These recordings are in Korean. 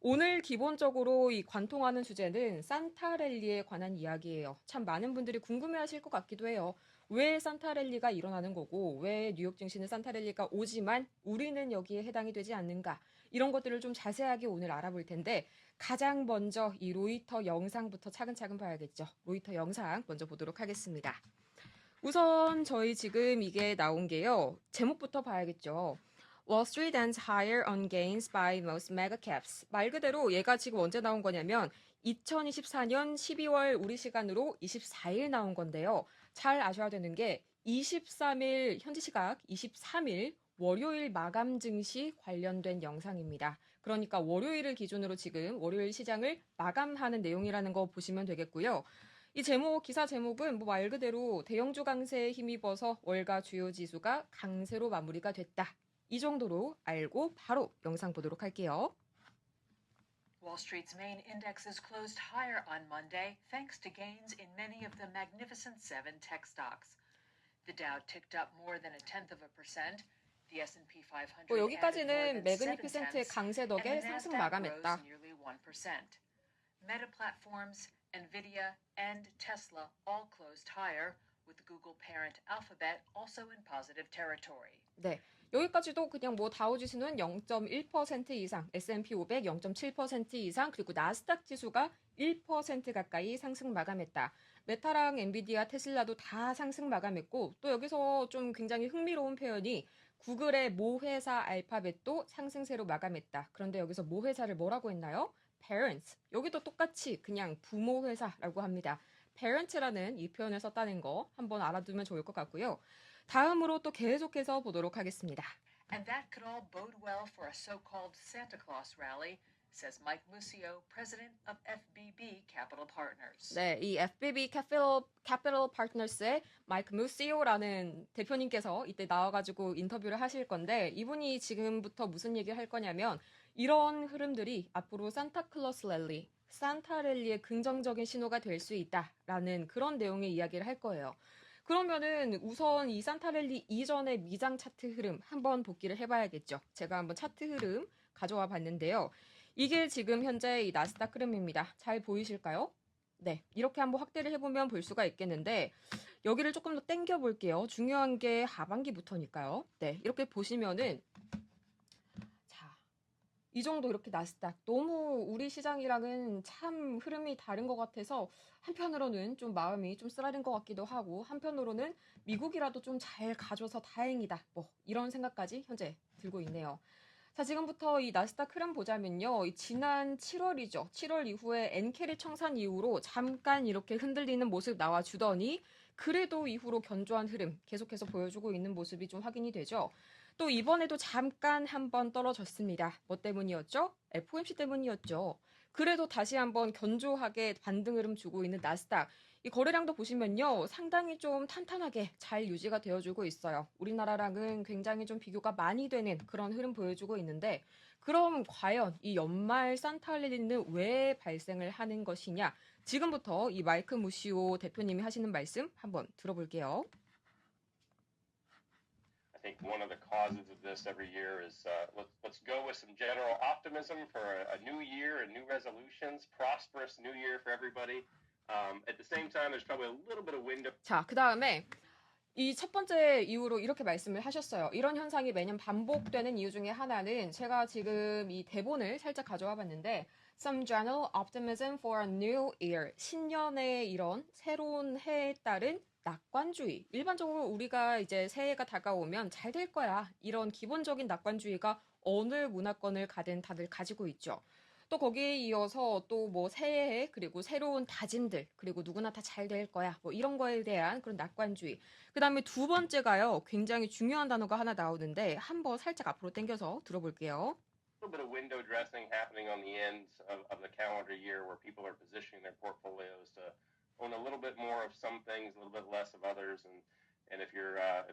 오늘 기본적으로 이 관통하는 주제는 산타랠리에 관한 이야기예요. 참 많은 분들이 궁금해하실 것 같기도 해요. 왜 산타랠리가 일어나는 거고, 왜 뉴욕 증시는 산타랠리가 오지만 우리는 여기에 해당이 되지 않는가? 이런 것들을 좀 자세하게 오늘 알아볼 텐데, 가장 먼저 이 로이터 영상부터 차근차근 봐야겠죠. 로이터 영상 먼저 보도록 하겠습니다. 우선 저희 지금 이게 나온 게요. 제목부터 봐야겠죠. Wall Street ends higher on gains by most mega caps. 말 그대로 얘가 지금 언제 나온 거냐면 2024년 12월 우리 시간으로 24일 나온 건데요. 잘 아셔야 되는 게 23일 현지 시각 23일 월요일 마감 증시 관련된 영상입니다. 그러니까 월요일을 기준으로 지금 월요일 시장을 마감하는 내용이라는 거 보시면 되겠고요. 이 제목, 기사 제목은 뭐 말 그대로 대형주 강세에 힘입어서 월가 주요 지수가 강세로 마무리가 됐다. 이 정도로 알고 바로 영상 보도록 할게요. Wall Street's main indexes closed higher on Monday thanks to gains in many of the Magnificent Seven tech stocks. The Dow ticked up more than 0.1%. The S&P 500 여기까지는 매그니피센트의 강세 덕에 상승 마감했다. Meta Platforms, Nvidia, and Tesla all closed higher, with Google parent Alphabet also in positive territory. 네, 여기까지도 그냥 뭐 다우지수는 0.1% 이상, S&P 500 0.7% 이상, 그리고 나스닥 지수가 1% 가까이 상승 마감했다. 메타랑 엔비디아, 테슬라도 다 상승 마감했고, 또 여기서 좀 굉장히 흥미로운 표현이 구글의 모회사 알파벳도 상승세로 마감했다. 그런데 여기서 모회사를 뭐라고 했나요? parents. 여기도 똑같이 그냥 부모 회사라고 합니다. parents라는 이 표현을 썼다는 거 한번 알아두면 좋을 것 같고요. 다음으로 또 계속해서 보도록 하겠습니다. And that could all bode well for a so-called Santa Claus rally, says Mike Muscio, president of FBB Capital Partners. 네, 이 FBB Capital Partners의 마이크 무시오라는 대표님께서 이때 나와가지고 인터뷰를 하실 건데 이분이 지금부터 무슨 얘기를 할 거냐면 이런 흐름들이 앞으로 산타클로스 랠리, 산타 랠리의 긍정적인 신호가 될 수 있다라는 그런 내용의 이야기를 할 거예요. 그러면은 우선 이 산타랠리 이전의 미장 차트 흐름 한번 복기를 해봐야겠죠. 제가 한번 차트 흐름 가져와 봤는데요. 이게 지금 현재 이 나스닥 흐름입니다. 잘 보이실까요? 네, 이렇게 한번 확대를 해보면 볼 수가 있겠는데 여기를 조금 더 당겨 볼게요. 중요한 게 하반기부터니까요. 네, 이렇게 보시면은 이 정도 이렇게 나스닥 너무 우리 시장이랑은 참 흐름이 다른 것 같아서 한편으로는 좀 마음이 좀 쓰라린 것 같기도 하고 한편으로는 미국이라도 좀 잘 가줘서 다행이다 뭐 이런 생각까지 현재 들고 있네요. 자, 지금부터 이 나스닥 흐름 보자면요. 이 지난 7월이죠. 7월 이후에 엔캐리 청산 이후로 잠깐 이렇게 흔들리는 모습 나와주더니 그래도 이후로 견조한 흐름 계속해서 보여주고 있는 모습이 좀 확인이 되죠. 또 이번에도 잠깐 한번 떨어졌습니다. 뭐 때문이었죠? FOMC 때문이었죠. 그래도 다시 한번 견조하게 반등 흐름 주고 있는 나스닥. 이 거래량도 보시면요. 상당히 좀 탄탄하게 잘 유지가 되어주고 있어요. 우리나라랑은 굉장히 좀 비교가 많이 되는 그런 흐름 보여주고 있는데 그럼 과연 이 연말 산타랠리는 왜 발생을 하는 것이냐? 지금부터 이 마이크 무시오 대표님이 하시는 말씀 한번 들어볼게요. I think one of the causes of this every year is let's go with some general optimism for a new year and new resolutions, prosperous new year for everybody. At the same time, there's probably a little bit of window. 자, 그 다음에 이 첫 번째 이유로 이렇게 말씀을 하셨어요. 이런 현상이 매년 반복되는 이유 중에 하나는 제가 지금 이 대본을 살짝 가져와 봤는데 Some general optimism for a new year. 신년의 이런 새로운 해에 따른 낙관주의. 일반적으로 우리가 이제 새해가 다가오면 잘 될 거야. 이런 기본적인 낙관주의가 어느 문화권을 가든 다들 가지고 있죠. 또 거기에 이어서 또 뭐 새해 그리고 새로운 다짐들 그리고 누구나 다 잘 될 거야 뭐 이런 거에 대한 그런 낙관주의. 그 다음에 두 번째가요. 굉장히 중요한 단어가 하나 나오는데 한번 살짝 앞으로 당겨서 들어볼게요. A little bit of window dressing happening on the ends of the calendar year where people are positioning their portfolios to own a little bit more of some things, a little bit less of others, and if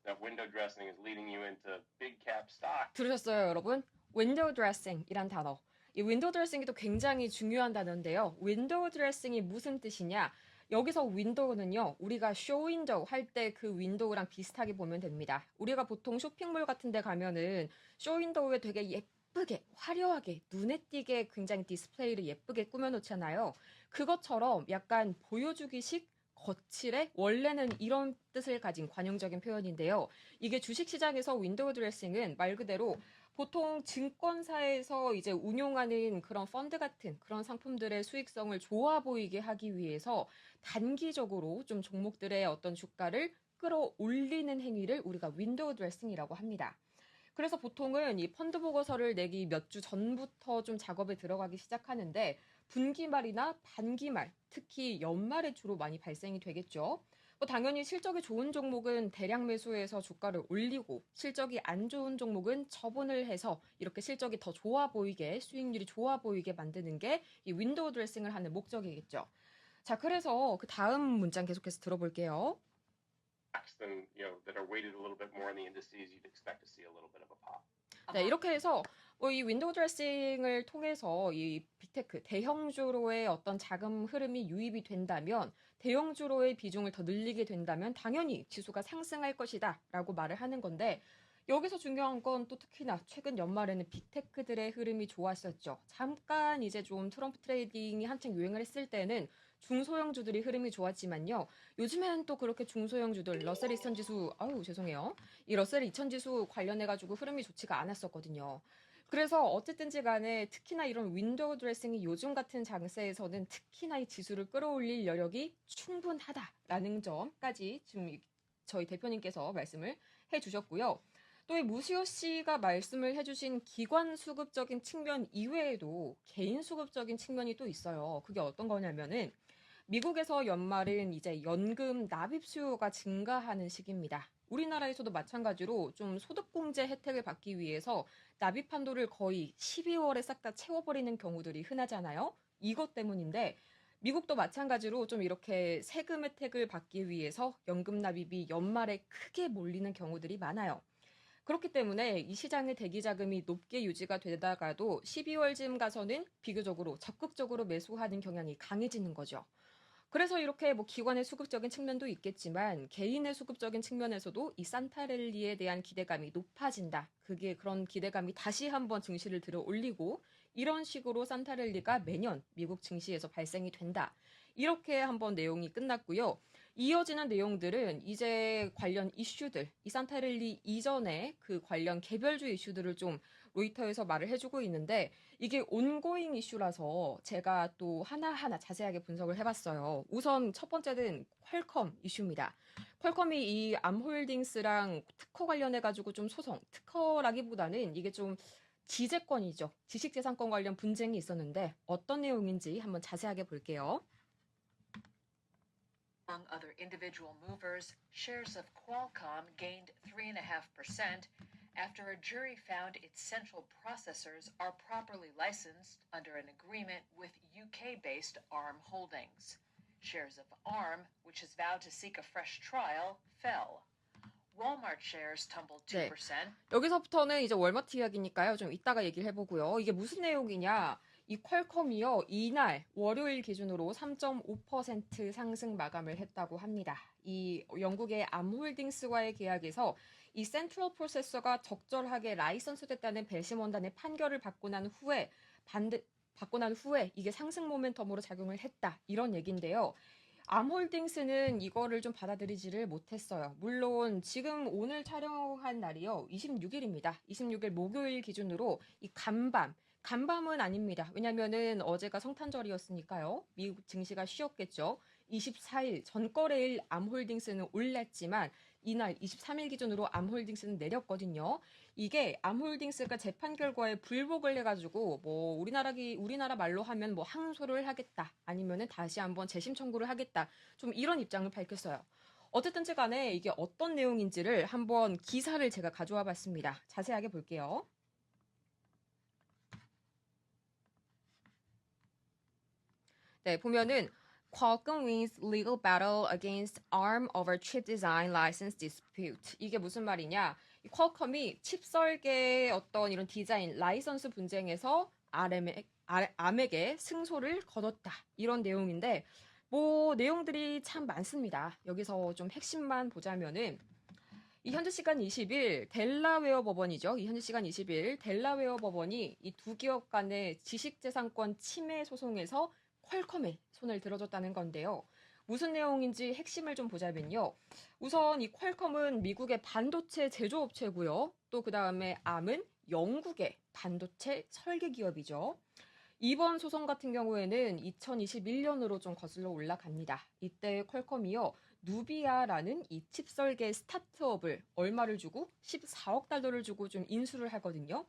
that window dressing is leading you into big cap stock. 들으셨어요, 여러분? 윈도우 드레싱이란 단어. 이 윈도우 드레싱이 또 굉장히 중요한 단어인데요. 윈도우 드레싱이 무슨 뜻이냐? 여기서 윈도우는요, 우리가 쇼윈도우 할 때 그 윈도우랑 비슷하게 보면 됩니다. 우리가 보통 쇼핑몰 같은 데 가면은 쇼윈도우에 되게 예쁘게, 화려하게, 눈에 띄게 굉장히 디스플레이를 예쁘게 꾸며놓잖아요. 그것처럼 약간 보여주기식 거칠에 원래는 이런 뜻을 가진 관용적인 표현인데요. 이게 주식시장에서 윈도우 드레싱은 말 그대로 보통 증권사에서 이제 운용하는 그런 펀드 같은 그런 상품들의 수익성을 좋아 보이게 하기 위해서 단기적으로 좀 종목들의 어떤 주가를 끌어올리는 행위를 우리가 윈도우 드레싱이라고 합니다. 그래서 보통은 이 펀드 보고서를 내기 몇 주 전부터 좀 작업에 들어가기 시작하는데 분기말이나 반기말, 특히 연말에 주로 많이 발생이 되겠죠. 뭐 당연히 실적이 좋은 종목은 대량 매수해서 주가를 올리고 실적이 안 좋은 종목은 처분을 해서 이렇게 실적이 더 좋아 보이게 수익률이 좋아 보이게 만드는 게 이 윈도우 드레싱을 하는 목적이겠죠. 자, 그래서 그 다음 문장 계속해서 들어볼게요. Then, that are weighted a little bit more in the indices, you'd expect to see a little bit of a pop. 네, 이렇게 해서 이 윈도우 드레싱을 통해서 이 빅테크 대형주로의 어떤 자금 흐름이 유입이 된다면 대형주로의 비중을 더 늘리게 된다면 당연히 지수가 상승할 것이다라고 말을 하는 건데 여기서 중요한 건 또 특히나 최근 연말에는 빅테크들의 흐름이 좋았었죠. 잠깐 이제 좀 트럼프 트레이딩이 한창 유행을 했을 때는 중소형주들이 흐름이 좋았지만요. 요즘엔 또 그렇게 중소형주들 러셀 2000 지수 죄송해요. 이 러셀 2000 지수 관련해가지고 흐름이 좋지가 않았었거든요. 그래서 어쨌든지 간에 특히나 이런 윈도우 드레싱이 요즘 같은 장세에서는 특히나 이 지수를 끌어올릴 여력이 충분하다라는 점까지 지금 저희 대표님께서 말씀을 해주셨고요. 또 이 무시호 씨가 말씀을 해주신 기관 수급적인 측면 이외에도 개인 수급적인 측면이 또 있어요. 그게 어떤 거냐면은 미국에서 연말은 이제 연금 납입 수요가 증가하는 시기입니다. 우리나라에서도 마찬가지로 좀 소득공제 혜택을 받기 위해서 납입 한도를 거의 12월에 싹 다 채워버리는 경우들이 흔하잖아요. 이것 때문인데 미국도 마찬가지로 좀 이렇게 세금 혜택을 받기 위해서 연금 납입이 연말에 크게 몰리는 경우들이 많아요. 그렇기 때문에 이 시장의 대기 자금이 높게 유지가 되다가도 12월쯤 가서는 비교적으로 적극적으로 매수하는 경향이 강해지는 거죠. 그래서 이렇게 뭐 기관의 수급적인 측면도 있겠지만 개인의 수급적인 측면에서도 이 산타랠리에 대한 기대감이 높아진다. 그게 그런 기대감이 다시 한번 증시를 들어 올리고 이런 식으로 산타랠리가 매년 미국 증시에서 발생이 된다. 이렇게 한번 내용이 끝났고요. 이어지는 내용들은 이제 관련 이슈들, 이 산타랠리 이전에 그 관련 개별주 이슈들을 좀 로이터에서 말을 해주고 있는데 이게 온고잉 이슈라서 제가 또 하나하나 자세하게 분석을 해봤어요. 우선 첫 번째는 퀄컴 이슈입니다. 퀄컴이 이 암홀딩스랑 특허 관련해가지고 좀 소송, 특허라기보다는 이게 좀 지재권이죠. 지식재산권 관련 분쟁이 있었는데 어떤 내용인지 한번 자세하게 볼게요. Among other individual movers, shares of Qualcomm gained 3.5% after a jury found its central processors are properly licensed under an agreement with UK-based ARM Holdings. Shares of ARM, which has vowed to seek a fresh trial, fell. Walmart shares tumbled 2%. 여기서부터는 이제 월마트 이야기니까요. 좀 이따가 얘기를 해보고요. 이게 무슨 내용이냐. 이 퀄컴이요. 이날 월요일 기준으로 3.5% 상승 마감을 했다고 합니다. 이 영국의 암홀딩스와의 계약에서 이 센트럴 프로세서가 적절하게 라이선스 됐다는 벨심 원단의 판결을 받고 난 후에 이게 상승 모멘텀으로 작용을 했다. 이런 얘기인데요. 암홀딩스는 이거를 좀 받아들이지를 못했어요. 물론 지금 오늘 촬영한 날이요. 26일입니다. 26일 목요일 기준으로 이 간밤은 아닙니다. 왜냐면은 어제가 성탄절이었으니까요. 미국 증시가 쉬었겠죠. 24일 전거래일 암홀딩스는 올랐지만 이날 23일 기준으로 암홀딩스는 내렸거든요. 이게 암홀딩스가 재판 결과에 불복을 해가지고 뭐 우리나라 말로 하면 뭐 항소를 하겠다 아니면은 다시 한번 재심 청구를 하겠다 좀 이런 입장을 밝혔어요. 어쨌든지 간에 이게 어떤 내용인지를 한번 기사를 제가 가져와 봤습니다. 자세하게 볼게요. 네, 보면은 Qualcomm wins legal battle against ARM over chip design license dispute. 이게 무슨 말이냐? 이 퀄컴이 칩 설계의 어떤 이런 디자인 라이선스 분쟁에서 ARM에게 승소를 거뒀다. 이런 내용인데 뭐 내용들이 참 많습니다. 여기서 좀 핵심만 보자면은 이 현지 시간 20일 델라웨어 법원이죠. 이 현지 시간 20일 델라웨어 법원이 이 두 기업 간의 지식재산권 침해 소송에서 퀄컴에 손을 들어줬다는 건데요. 무슨 내용인지 핵심을 좀 보자면요. 우선 이 퀄컴은 미국의 반도체 제조업체고요. 또 그다음에 암은 영국의 반도체 설계 기업이죠. 이번 소송 같은 경우에는 2021년으로 좀 거슬러 올라갑니다. 이때 퀄컴이요. 누비아라는 이 칩 설계 스타트업을 얼마를 주고 14억 달러를 주고 좀 인수를 하거든요.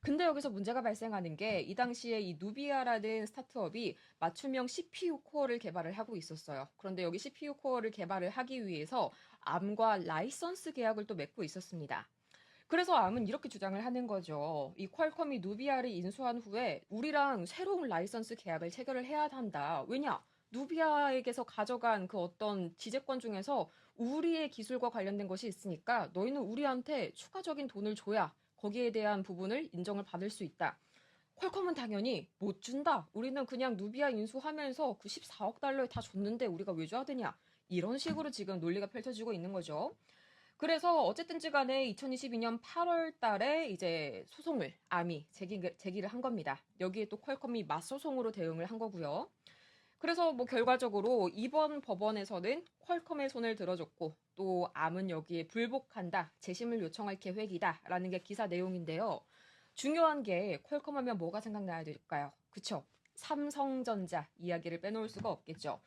근데 여기서 문제가 발생하는 게 이 당시에 이 누비아라는 스타트업이 맞춤형 CPU 코어를 개발을 하고 있었어요. 그런데 여기 CPU 코어를 개발을 하기 위해서 암과 라이선스 계약을 또 맺고 있었습니다. 그래서 암은 이렇게 주장을 하는 거죠. 이 퀄컴이 누비아를 인수한 후에 우리랑 새로운 라이선스 계약을 체결을 해야 한다. 왜냐? 누비아에게서 가져간 그 어떤 지재권 중에서 우리의 기술과 관련된 것이 있으니까 너희는 우리한테 추가적인 돈을 줘야 거기에 대한 부분을 인정을 받을 수 있다. 퀄컴은 당연히 못 준다. 우리는 그냥 누비아 인수하면서 그 14억 달러에 다 줬는데 우리가 왜 줘야 되냐. 이런 식으로 지금 논리가 펼쳐지고 있는 거죠. 그래서 어쨌든지 간에 2022년 8월 달에 이제 소송을 암이 제기를 한 겁니다. 여기에 또 퀄컴이 맞소송으로 대응을 한 거고요. 그래서 뭐 결과적으로 이번 법원에서는 퀄컴의 손을 들어줬고 또 암은 여기에 불복한다, 재심을 요청할 계획이다라는 게 기사 내용인데요. 중요한 게 퀄컴 하면 뭐가 생각나야 될까요? 그쵸? 삼성전자 이야기를 빼놓을 수가 없겠죠.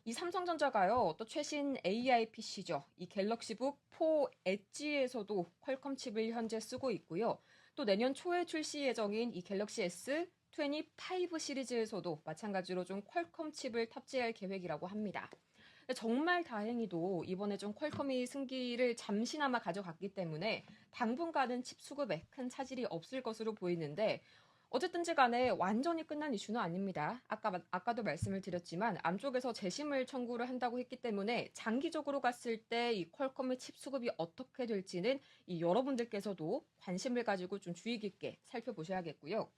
이 삼성전자가요, 또 최신 AI PC죠. 이 갤럭시북 4 엣지에서도 퀄컴 칩을 현재 쓰고 있고요. 또 내년 초에 출시 예정인 이 갤럭시 S25 시리즈에서도 마찬가지로 좀 퀄컴 칩을 탑재할 계획이라고 합니다. 정말 다행히도 이번에 좀 퀄컴이 승기를 잠시나마 가져갔기 때문에 당분간은 칩 수급에 큰 차질이 없을 것으로 보이는데 어쨌든지 간에 완전히 끝난 이슈는 아닙니다. 아까도 말씀을 드렸지만 암쪽에서 재심을 청구를 한다고 했기 때문에 장기적으로 갔을 때 이 퀄컴의 칩 수급이 어떻게 될지는 이 여러분들께서도 관심을 가지고 좀 주의 깊게 살펴보셔야겠고요.